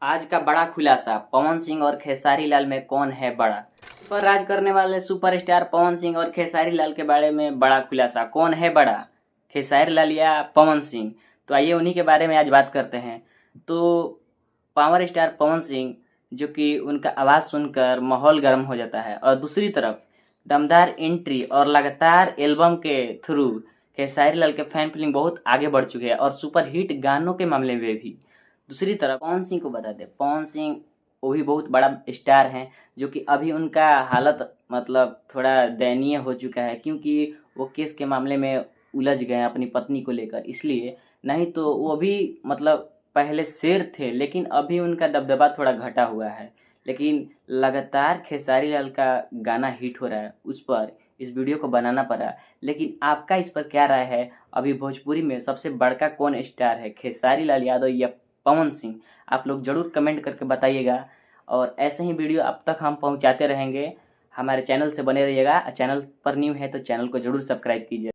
आज का बड़ा खुलासा, पवन सिंह और खेसारी लाल में कौन है बड़ा। पर राज करने वाले सुपरस्टार पवन सिंह और खेसारी लाल के बारे में बड़ा खुलासा, कौन है बड़ा, खेसारी लाल या पवन सिंह। तो आइए उन्हीं के बारे में आज बात करते हैं। तो पावर स्टार पवन सिंह, जो कि उनका आवाज़ सुनकर माहौल गर्म हो जाता है, और दूसरी तरफ दमदार एंट्री और लगातार एल्बम के थ्रू खेसारी लाल के फैन फॉलोइंग बहुत आगे बढ़ चुके हैं, और सुपर हिट गानों के मामले में भी। दूसरी तरफ पवन सिंह को बता दें, पवन सिंह वो भी बहुत बड़ा स्टार हैं, जो कि अभी उनका हालत मतलब थोड़ा दयनीय हो चुका है, क्योंकि वो केस के मामले में उलझ गए हैं अपनी पत्नी को लेकर। इसलिए नहीं तो वो भी मतलब पहले शेर थे, लेकिन अभी उनका दबदबा थोड़ा घटा हुआ है। लेकिन लगातार खेसारी लाल का गाना हिट हो रहा है, उस पर इस वीडियो को बनाना पड़ा। लेकिन आपका इस पर क्या राय है? अभी भोजपुरी में सबसे बड़का कौन स्टार है, खेसारी लाल यादव या पवन सिंह? आप लोग ज़रूर कमेंट करके बताइएगा, और ऐसे ही वीडियो अब तक हम पहुंचाते रहेंगे। हमारे चैनल से बने रहिएगा। चैनल पर न्यू है तो चैनल को ज़रूर सब्सक्राइब कीजिए।